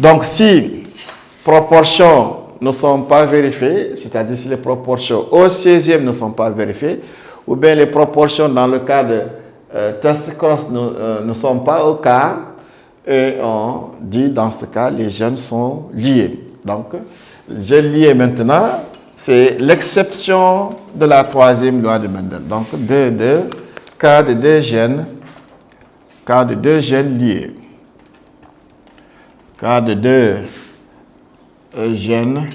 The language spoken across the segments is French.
Donc, si proportions ne sont pas vérifiées, c'est-à-dire si les proportions au 16e ne sont pas vérifiées, ou bien les proportions dans le cas de test cross ne sont pas au cas, et on dit dans ce cas, les gènes sont liés. Donc, gènes liés maintenant, c'est l'exception de la troisième loi de Mendel. Donc, cas de deux gènes liés. Cas de deux gènes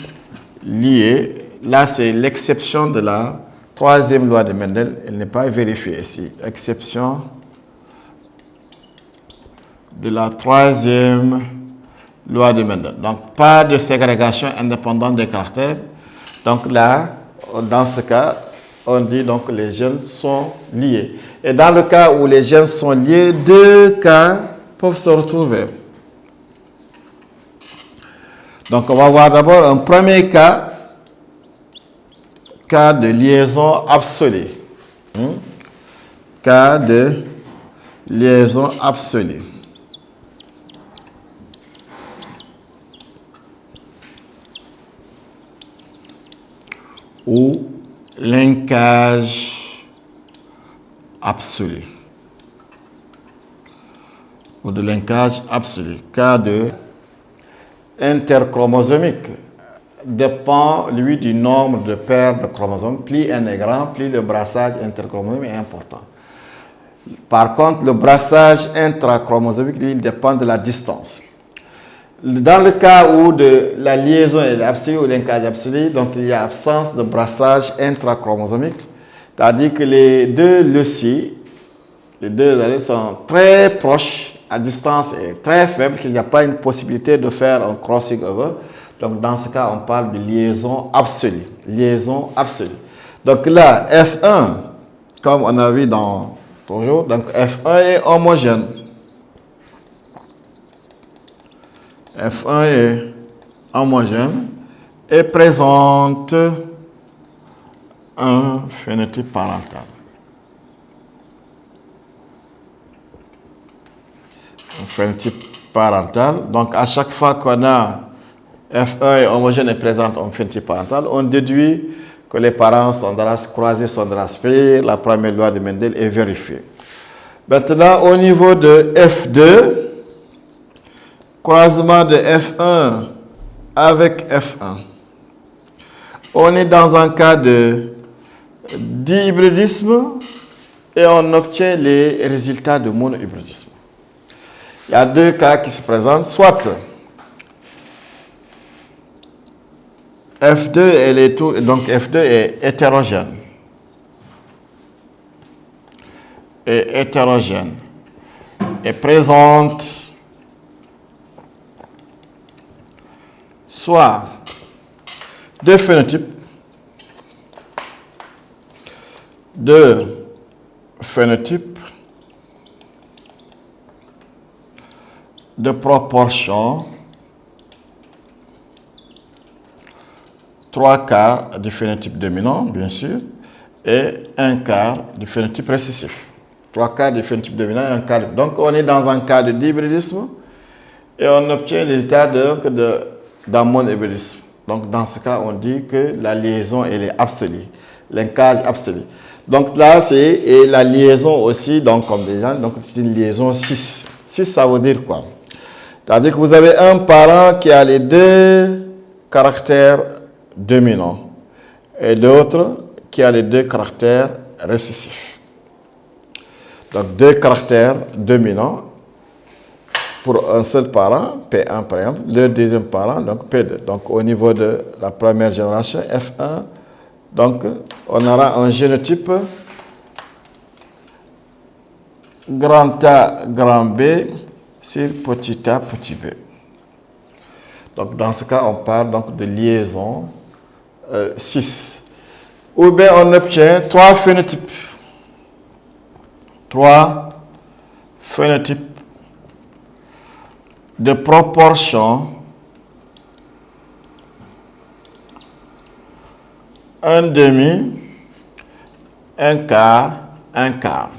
liés, là c'est l'exception de la troisième loi de Mendel, elle n'est pas vérifiée ici. Exception de la troisième loi de Mendel. Donc pas de ségrégation indépendante des caractères. Donc là, dans ce cas, on dit donc que les gènes sont liés. Et dans le cas où les gènes sont liés, deux cas peuvent se retrouver. Donc, on va voir d'abord un premier cas de liaison absolue. Cas de liaison absolue. Ou linkage absolu. Ou de linkage absolu. Cas de interchromosomique dépend, lui, du nombre de paires de chromosomes. Plus n est grand, plus le brassage interchromosomique est important. Par contre, le brassage intrachromosomique, lui, il dépend de la distance. Dans le cas où la liaison est absolue ou linkage absolu, donc il y a absence de brassage intrachromosomique, c'est-à-dire que les deux leucies, les deux allèles sont très proches, à distance est très faible, qu'il n'y a pas une possibilité de faire un crossing over. Donc, dans ce cas, on parle de liaison absolue. Liaison absolue. Donc là, F1, comme on a vu dans toujours, donc F1 est homogène. F1 est homogène et présente un phénotype parental. Un phénotype parental. Donc, à chaque fois qu'on a F1 est homogène et présente un phénotype parental, on déduit que les parents sont de race croisée, sont de race pure. La première loi de Mendel est vérifiée. Maintenant, au niveau de F2, croisement de F1 avec F1. On est dans un cas de dihybridisme et on obtient les résultats de monohybridisme. Il y a deux cas qui se présentent, soit F2, donc F2 est hétérogène. Et présente soit deux phénotypes de proportion 3/4 du phénotype dominant, bien sûr, et 1/4 du phénotype récessif. 3/4 du phénotype dominant et 1/4. Donc, on est dans un cas de dihybridisme et on obtient les résultats d'un monohybridisme. Donc, dans ce cas, on dit que la liaison, elle est absolue, linkage absolu. Donc, là, c'est la liaison aussi, donc, comme déjà, donc, c'est une liaison 6. 6, ça veut dire quoi? C'est-à-dire que vous avez un parent qui a les deux caractères dominants et l'autre qui a les deux caractères récessifs. Donc, deux caractères dominants pour un seul parent, P1 par exemple, le deuxième parent, donc P2. Donc, au niveau de la première génération, F1, donc, on aura un génotype grand A, grand B sur petit a, petit b. Donc, dans ce cas, on parle donc de liaison 6. Ou bien on obtient trois phénotypes. Trois phénotypes de proportion 1/2, 1/4, 1/4.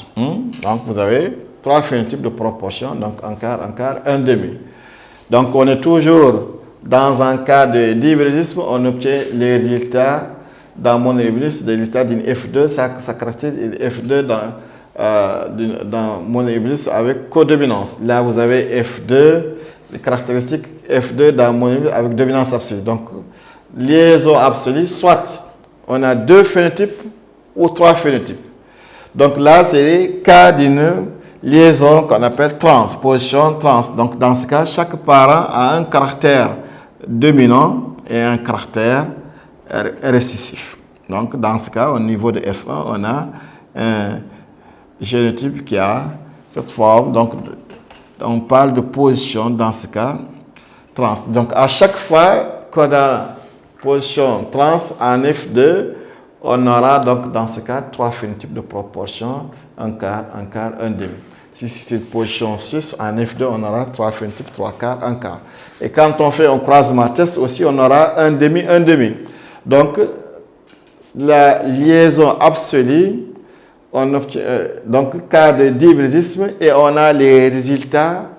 Donc, vous avez trois phénotypes de proportion, donc 1/4, 1/4, 1/2. Donc, on est toujours dans un cas d'hybridisme, on obtient les résultats dans monohybridisme, des résultats d'une F2, ça caractérise une F2 dans monohybridisme avec codominance. Là, vous avez F2, les caractéristiques F2 dans monohybridisme avec dominance absolue. Donc, liaison absolue, soit on a 2 phénotypes ou 3 phénotypes. Donc là, c'est le cas d'une liaison qu'on appelle trans, position trans. Donc dans ce cas, chaque parent a un caractère dominant et un caractère récessif. Donc dans ce cas, au niveau de F1, on a un génotype qui a cette forme. Donc on parle de position dans ce cas trans. Donc à chaque fois qu'on a position trans en F2, on aura donc dans ce cas 3 phénotypes de proportion, un quart, un demi. Si c'est une position 6, en F2, on aura 3 phénotypes, 3 quarts, un quart. Et quand on fait un croisement test aussi, on aura un demi, un demi. Donc, la liaison absolue, on obtient donc cas d'hybridisme et on a les résultats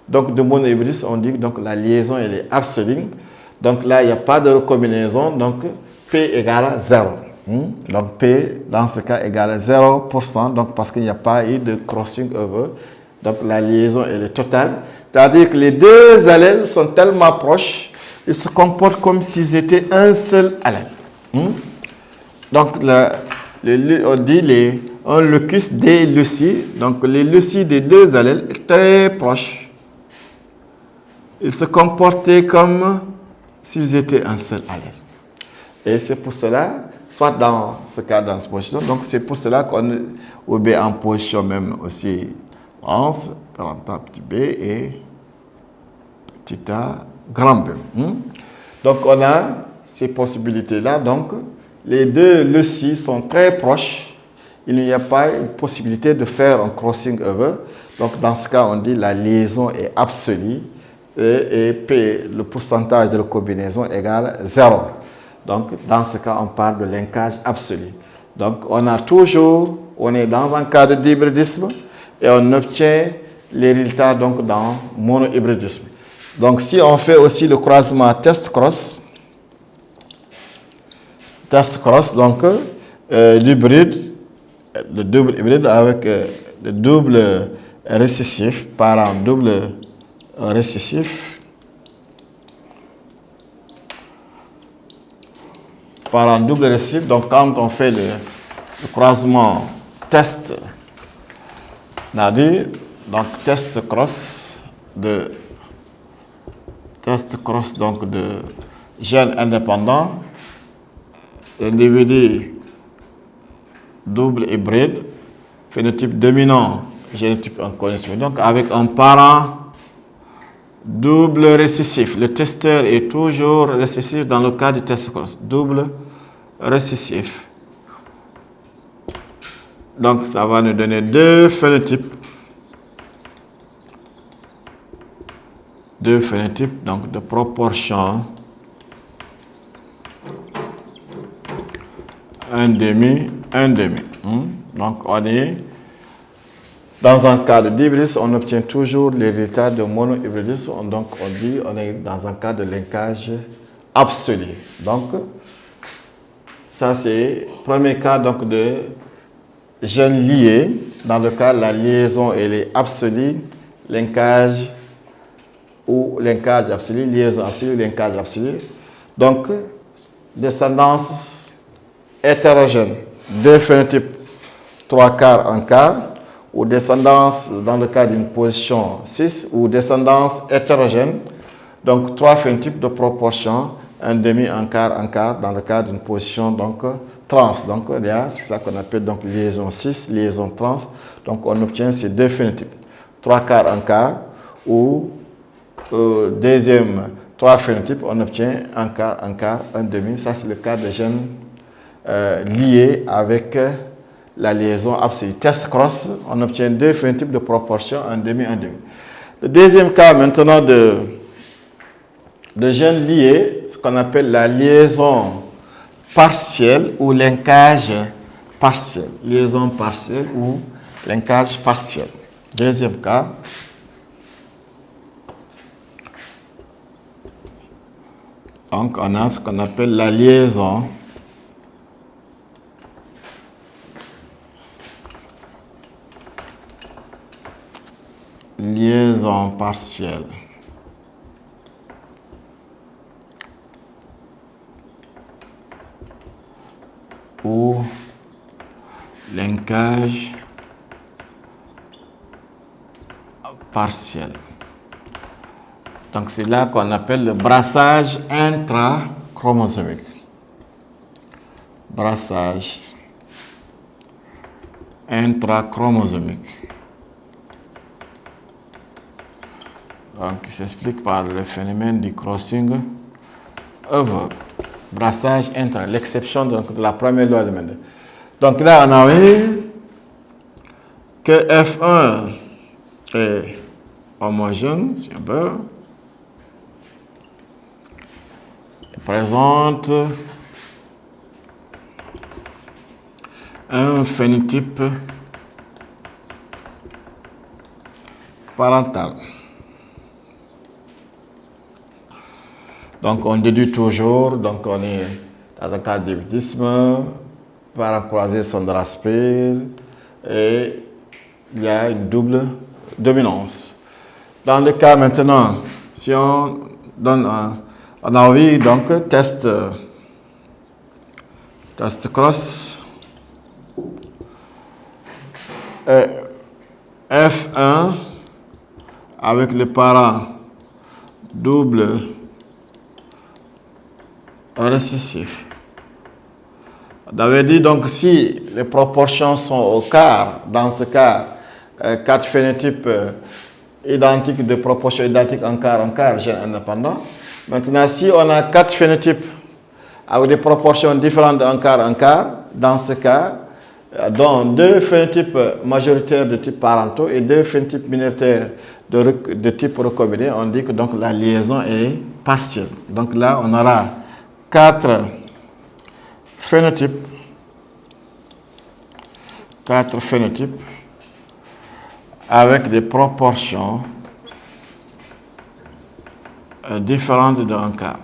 donc de monohybridisme. On dit donc la liaison elle est absolue. Donc là, il n'y a pas de recombinaison, donc P égale à 0. Donc P, dans ce cas, égale à 0%, donc parce qu'il n'y a pas eu de crossing over. Donc la liaison, elle est totale. C'est-à-dire que les deux allèles sont tellement proches, ils se comportent comme s'ils étaient un seul allèle. Donc on dit un locus des loci. Donc les loci des deux allèles est très proches. Ils se comportaient comme s'ils étaient un seul allèle. Et c'est pour cela, soit dans ce cas, dans cette position, donc c'est pour cela qu'on est en position même aussi 11, 40 petit b et petit a grand B. Donc on a ces possibilités-là. Donc les deux loci sont très proches. Il n'y a pas une possibilité de faire un crossing over. Donc dans ce cas, on dit la liaison est absolue et P, le pourcentage de recombinaison égale 0. Donc, dans ce cas, on parle de linkage absolu. Donc, on est dans un cas d'hybridisme et on obtient les résultats donc, dans monohybridisme. Donc, si on fait aussi le croisement test-cross, donc l'hybride, le double hybride avec le double récessif, parent double récessif, parent double récessif. Donc, quand on fait le croisement test, donc test cross donc de gènes indépendants, l'individu double hybride, phénotype dominant, génotype inconnu, donc avec un parent double récessif. Le testeur est toujours récessif dans le cas du test cross. Double récessif. Donc, ça va nous donner deux phénotypes. Donc de proportion 1,5, 1,5. Donc, on est dans un cas d'hybridisme, on obtient toujours les résultats de monohybridisme. Donc, on est dans un cas de linkage absolu. Donc, ça c'est le premier cas donc, de gènes liés. Dans le cas, la liaison elle est absolue, linkage ou linkage absolu, liaison absolue, linkage absolu. Donc, descendance hétérogène, deux phénotypes, 3 quarts, 1 quart. Ou descendance dans le cas d'une position 6, ou descendance hétérogène, donc 3 phénotypes de proportion, 1,5, 1 quart, dans le cas d'une position donc, trans. Donc, c'est ça qu'on appelle donc, liaison 6, liaison trans. Donc, on obtient ces deux phénotypes, 3 quarts, 1 quart, ou deuxième, 3 phénotypes, on obtient 1 quart, 1,5. Ça, c'est le cas de gènes liés avec la liaison absolue. Test cross, on obtient deux phénotypes de proportion, 1,5, 1,5. Le deuxième cas maintenant de gènes liés, ce qu'on appelle la liaison partielle ou linkage partiel. Liaison partielle ou linkage partiel. Deuxième cas. Donc, on a ce qu'on appelle la liaison partielle. Ou linkage partiel. Donc, c'est là qu'on appelle le brassage intrachromosomique. Brassage intrachromosomique. Donc, il s'explique par le phénomène du crossing over. Brassage intra, l'exception de la première loi de Mendel. Donc là, on a vu que F1 est homogène, si on veut. Il présente un phénotype parental. Donc, on déduit toujours, donc on est dans un cas d'hybritisme, parents croisés sont de l'aspect, et il y a une double dominance. Dans le cas maintenant, si on donne on a envie, donc, test cross, F1 avec le parent double récessif. On avait dit donc si les proportions sont au quart, dans ce cas, 4 phénotypes identiques de proportions identiques en quart, gène indépendant. Maintenant, si on a 4 phénotypes avec des proportions différentes en quart, dans ce cas, dont 2 phénotypes majoritaires de type parentaux et 2 phénotypes minoritaires de type recombiné, on dit que donc la liaison est partielle. Donc là, on aura 4 phénotypes avec des proportions différentes d'un quart.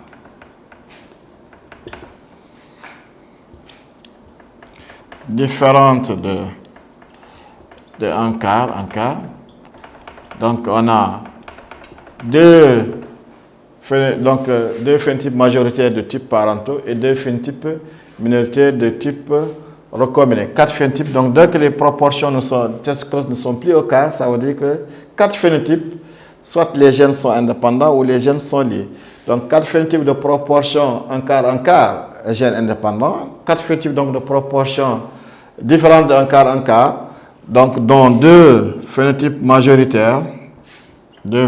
Différentes de un quart. Donc on a deux phénotypes majoritaires de type parentaux et 2 phénotypes minoritaires de type recombiné. 4 phénotypes. Donc dès que les proportions ne sont plus au quart, ça veut dire que 4 phénotypes, soit les gènes sont indépendants ou les gènes sont liés. Donc 4 phénotypes de proportion un quart, gènes indépendants. 4 phénotypes donc de proportion différentes d'un quart, donc dont 2 phénotypes majoritaires, de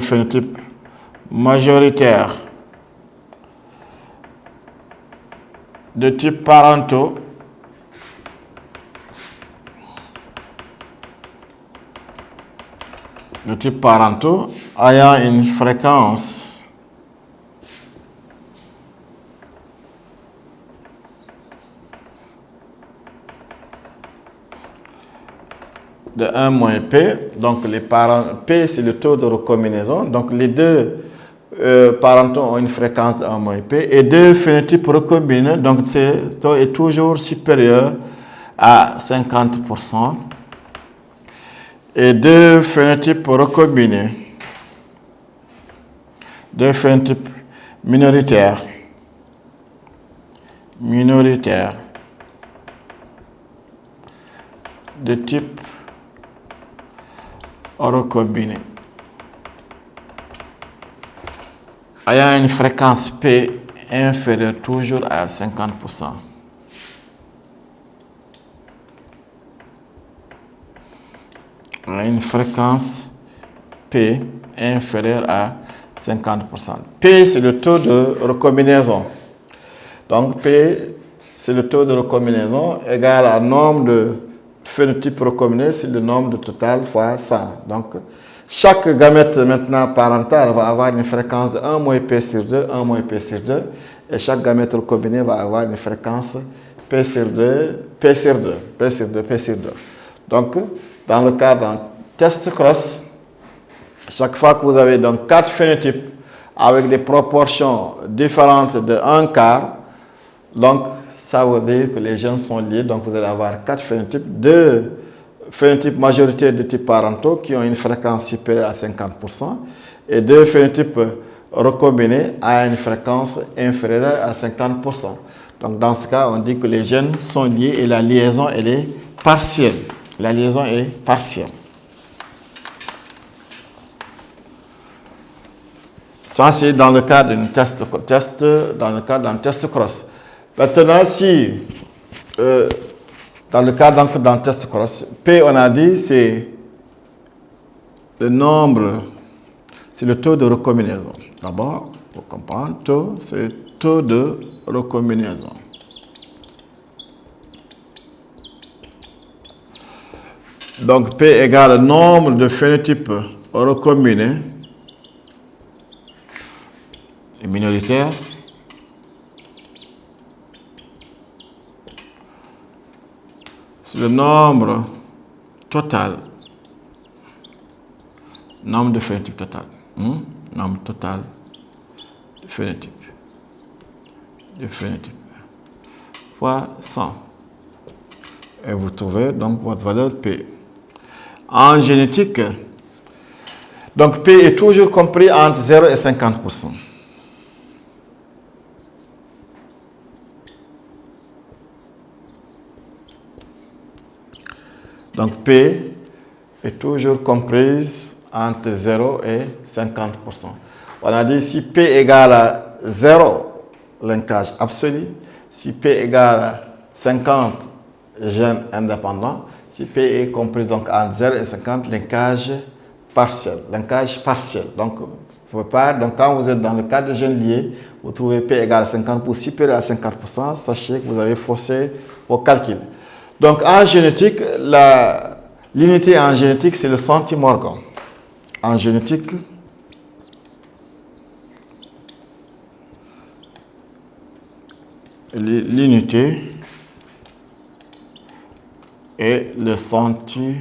type parentaux, ayant une fréquence de 1 moins P. Donc les parents, P c'est le taux de recombinaison. Donc les 2 parentaux ont une fréquence de 1 moins P et 2 phénotypes recombinés. Donc ce taux est toujours supérieur à 50%. Et 2 phénotypes recombinés, 2 phénotypes minoritaires de type recombiné, ayant une fréquence P inférieure toujours à 50%. Une fréquence P inférieure à 50%. P, c'est le taux de recombinaison. Donc, P, c'est le taux de recombinaison égal à nombre de phénotypes recombinés, c'est le nombre de total fois 100. Donc, chaque gamète maintenant parental va avoir une fréquence de 1 moins P sur 2, 1 moins P sur 2. Et chaque gamète recombiné va avoir une fréquence P sur 2, P sur 2, P sur 2, P sur 2. Donc, dans le cas d'un test cross, chaque fois que vous avez donc 4 phénotypes avec des proportions différentes de 1/4, donc ça veut dire que les gènes sont liés. Donc vous allez avoir 4 phénotypes, 2 phénotypes majoritaires de type parentaux qui ont une fréquence supérieure à 50% et 2 phénotypes recombinés à une fréquence inférieure à 50%. Donc dans ce cas, on dit que les gènes sont liés et la liaison, elle est partielle. La liaison est partielle. Ça, c'est dans le cas d'un test cross. Maintenant, si dans le cas d'un test cross, P, on a dit, c'est le nombre, c'est le taux de recombinaison. D'abord, pour comprendre, taux, c'est le taux de recombinaison. Donc, P égale le nombre de phénotypes recombinés et minoritaires c'est le nombre total, nombre de phénotypes total, nombre total de phénotypes, fois 100. Et vous trouvez donc votre valeur P. En génétique, donc P est toujours compris entre 0 et 50%. Donc P est toujours comprise entre 0 et 50%. On a dit si P égale à 0, linkage absolu. Si P égale à 50, gènes indépendants. Si P est compris donc entre 0 et 50, linkage partiel. Donc, faut pas, donc quand vous êtes dans le cas de gènes liés, vous trouvez P égale à 50 pour supérieur à 50%, sachez que vous avez forcé vos calculs. Donc en génétique, l'unité en génétique, c'est le centimorgan. En génétique, l'unité est le centimorgan.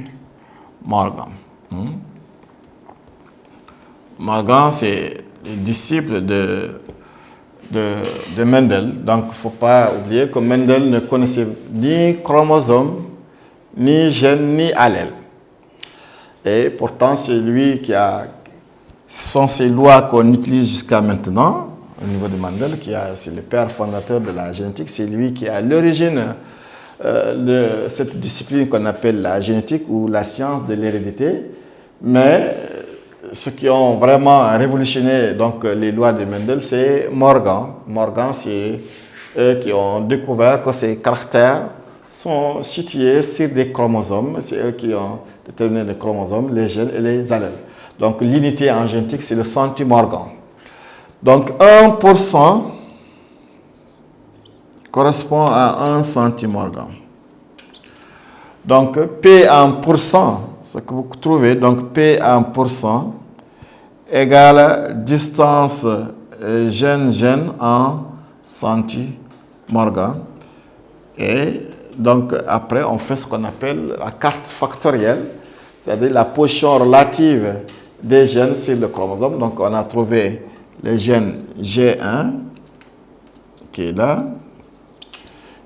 Morgan, c'est le disciple de Mendel. Donc, il ne faut pas oublier que Mendel ne connaissait ni chromosome, ni gène, ni allèle. Et pourtant, c'est lui qui a... Ce sont ces lois qu'on utilise jusqu'à maintenant, au niveau de Mendel, c'est le père fondateur de la génétique. C'est lui qui est à l'origine de cette discipline qu'on appelle la génétique ou la science de l'hérédité. Mais ceux qui ont vraiment révolutionné donc, les lois de Mendel, c'est Morgan. Morgan, c'est eux qui ont découvert que ces caractères sont situés sur des chromosomes. C'est eux qui ont déterminé les chromosomes, les gènes et les allèles. Donc l'unité en génétique, c'est le centimorgan. Donc 1% correspond à 1 centimorgan. Donc P en pourcent, ce que vous trouvez, donc P en pourcent égale distance gène en centimorgan. Et donc après, on fait ce qu'on appelle la carte factorielle, c'est-à-dire la position relative des gènes sur le chromosome. Donc on a trouvé le gène G1 qui est là,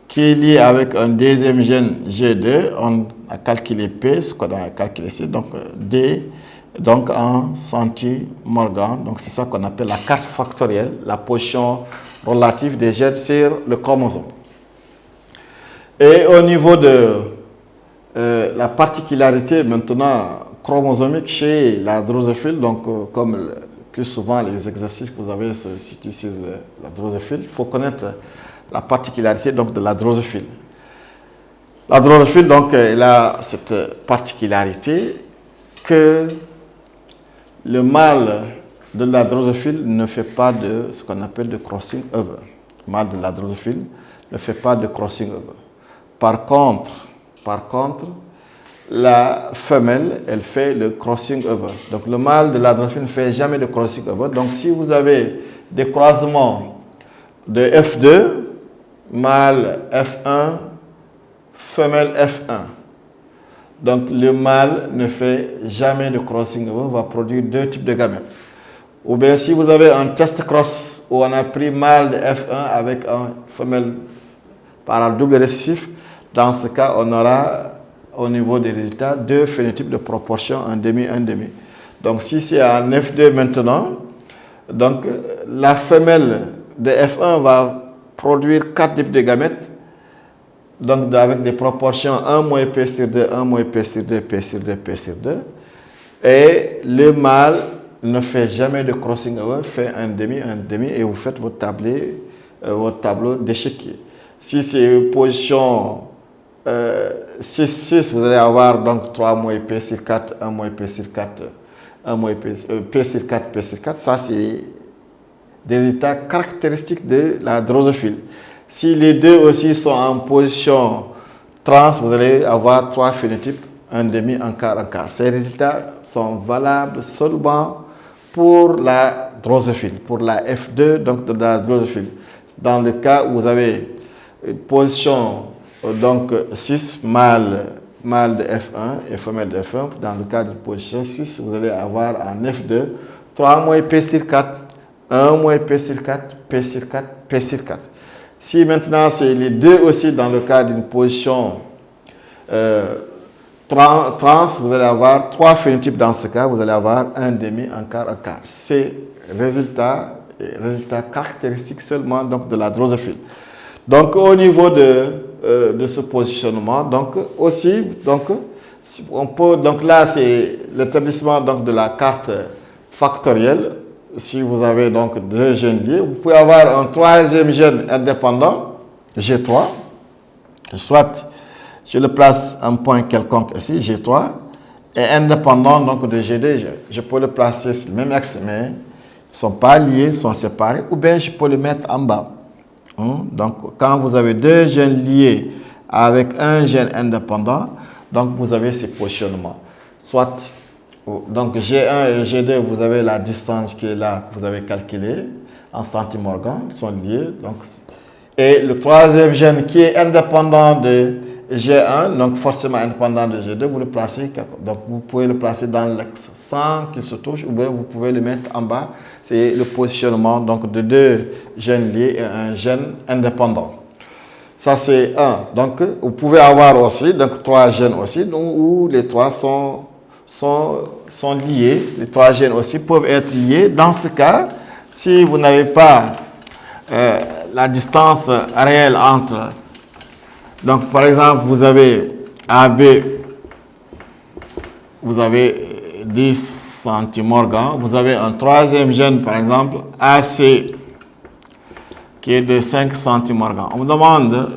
qui est lié avec un deuxième gène G2. On a calculé P, ce qu'on a calculé ici, donc D, donc en centimorgan. Donc c'est ça qu'on appelle la carte factorielle, la position relative des gènes sur le chromosome. Et au niveau de la particularité maintenant chromosomique chez la drosophile, donc comme plus souvent les exercices que vous avez se situent sur la drosophile, il faut connaître la particularité donc, de la drosophile. La drosophile, donc, elle a cette particularité que le mâle de la drosophile ne fait pas de ce qu'on appelle de crossing over. Le mâle de la drosophile ne fait pas de crossing over. Par contre, la femelle, elle fait le crossing over. Donc, le mâle de la drosophile ne fait jamais de crossing over. Donc, si vous avez des croisements de F2, mâle F1, femelle F1. Donc, le mâle ne fait jamais de crossing over, va produire deux types de gamètes. Ou bien si vous avez un test cross où on a pris mâle de F1 avec un femelle par double récessif, dans ce cas, on aura au niveau des résultats deux phénotypes de proportion 1,5, 1,5. Donc si c'est un F2 maintenant, donc la femelle de F1 va produire 4 types de gamètes, donc avec des proportions 1 moins P sur 2, 1 moins P sur 2, P sur 2, P sur 2. Et le mâle ne fait jamais de crossing over, fait 1,5, et vous faites votre tableau d'échiquier. Si c'est position 6, 6, vous allez avoir donc 3 moins P sur 4, 1 moins P sur 4, 1 moins P sur 4, P sur 4. Ça, c'est des résultats caractéristiques de la drosophile. Si les deux aussi sont en position trans, vous allez avoir 3 phénotypes, 1,5, 1 quart, 1 quart. Ces résultats sont valables seulement pour la drosophile, pour la F2, donc de la drosophile. Dans le cas où vous avez une position donc 6, mâle de F1 et femelle de F1, dans le cas de position 6, vous allez avoir en F2 3 moins P sur 4, 1 moins P sur 4, P sur 4, P sur 4. Si maintenant c'est les deux aussi dans le cas d'une position trans, vous allez avoir 3 phénotypes dans ce cas, vous allez avoir 1,5, 1 quart, 1 quart. C'est résultat caractéristique seulement donc, de la drosophile. Donc au niveau de ce positionnement, donc aussi, donc, on peut, donc là c'est l'établissement donc, de la carte factorielle. Si vous avez donc 2 gènes liés, vous pouvez avoir un troisième gène indépendant, G3, soit je le place à un point quelconque ici, G3, et indépendant donc de G2, je peux le placer sur le même axe, mais ils ne sont pas liés, ils sont séparés, ou bien je peux le mettre en bas. Donc, quand vous avez 2 gènes liés avec un gène indépendant, donc vous avez ces positionnements. Soit, donc G1 et G2, vous avez la distance qui est là, que vous avez calculée en centimorgan, ils sont liés. Donc, et le troisième gène qui est indépendant de G1, donc forcément indépendant de G2, vous le placez, donc vous pouvez le placer dans l'axe sans qu'il se touche, ou bien vous pouvez le mettre en bas. C'est le positionnement donc, de 2 gènes liés et un gène indépendant. Ça, c'est 1. Donc, vous pouvez avoir aussi donc, 3 gènes aussi, où les 3 sont liés. Les 3 gènes aussi peuvent être liés. Dans ce cas, si vous n'avez pas la distance réelle entre... Donc, par exemple, vous avez AB, vous avez 10 centimorgans. Vous avez un troisième gène, par exemple, AC, qui est de 5 centimorgans. On vous demande de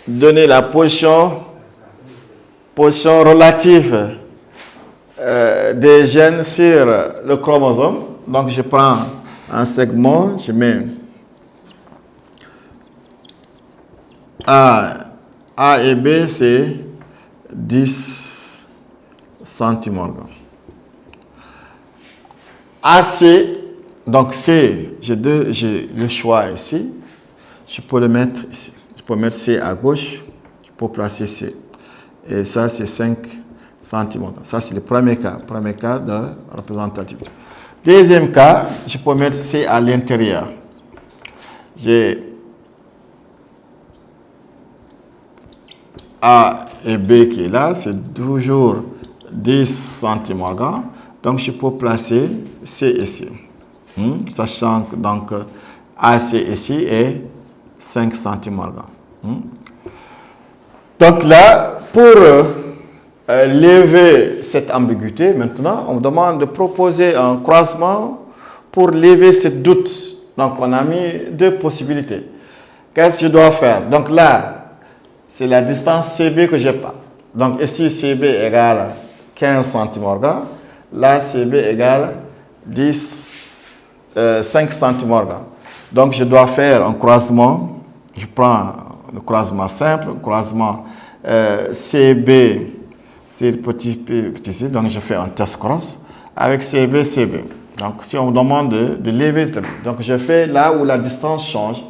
donner la position relative des gènes sur le chromosome. Donc, je prends un segment, je mets A et B, c'est 10 centimorgans. AC, donc C, j'ai le choix ici. Je peux le mettre ici. Je peux mettre C à gauche. Je peux placer C. Et ça, c'est 5 centimorgans. Ça, c'est le premier cas de représentativité. Deuxième cas, je peux mettre C à l'intérieur. J'ai A et B qui est là, c'est toujours 10 centimorgans. Donc, je peux placer C ici. Sachant que donc, AC ici est 5 centimorgans. Donc là, pour lever cette ambiguïté, maintenant, on me demande de proposer un croisement pour lever ce doute. Donc, on a mis 2 possibilités. Qu'est-ce que je dois faire? Donc là, c'est la distance CB que je n'ai pas. Donc ici, CB égale 15 centimorgans. Là, CB égale 5 centimorgans. Donc je dois faire un croisement. Je prends le croisement simple, le croisement CB, c'est le petit c. Donc je fais un test cross avec CB, CB. Donc si on me demande de lever, donc je fais là où la distance change.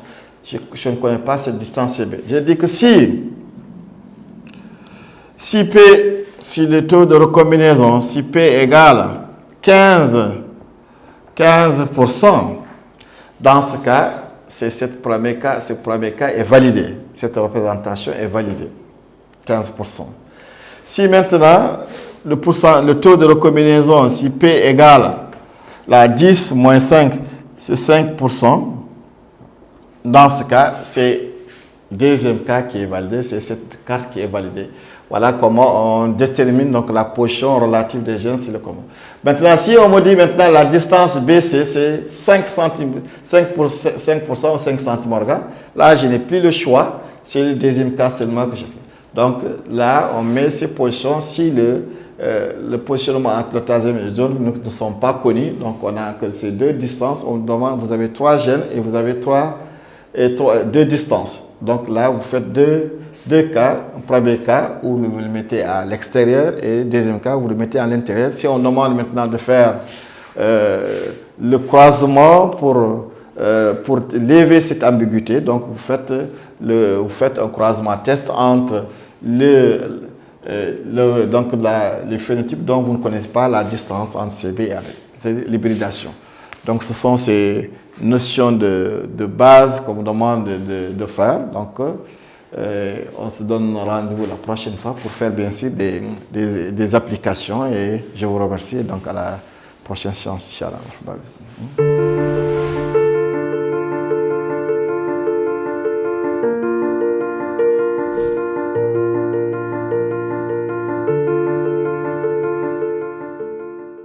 Je ne connais pas cette distance CB. Je dis que si le taux de recombinaison, si P égale 15 15%. Dans ce cas, ce premier cas est validé. Cette représentation est validée. 15%. Si maintenant, le taux de recombinaison, si P égale la 10 moins 5, c'est 5%. Dans ce cas, c'est le deuxième cas qui est validé, c'est cette carte qui est validée. Voilà comment on détermine donc la position relative des gènes sur le commun. Maintenant, si on me dit maintenant la distance BC, c'est 5% ou 5 centimorgas, là, je n'ai plus le choix. C'est le deuxième cas seulement que je fais. Donc là, on met ces positions si le positionnement entre le troisième et le deuxième ne sont pas connus. Donc on a que ces deux distances. On demande, vous avez 3 gènes et vous avez 2 distances. Donc là, vous faites deux cas. Un premier cas où vous le mettez à l'extérieur et le deuxième cas où vous le mettez à l'intérieur. Si on demande maintenant de faire le croisement pour lever cette ambiguïté, donc vous faites un croisement test entre les phénotypes dont vous ne connaissez pas la distance entre CB et AB, c'est l'hybridation. Donc ce sont ces notions de base qu'on vous demande de faire. Donc on se donne rendez-vous la prochaine fois pour faire bien sûr des applications et je vous remercie donc à la prochaine séance, Inch'Allah.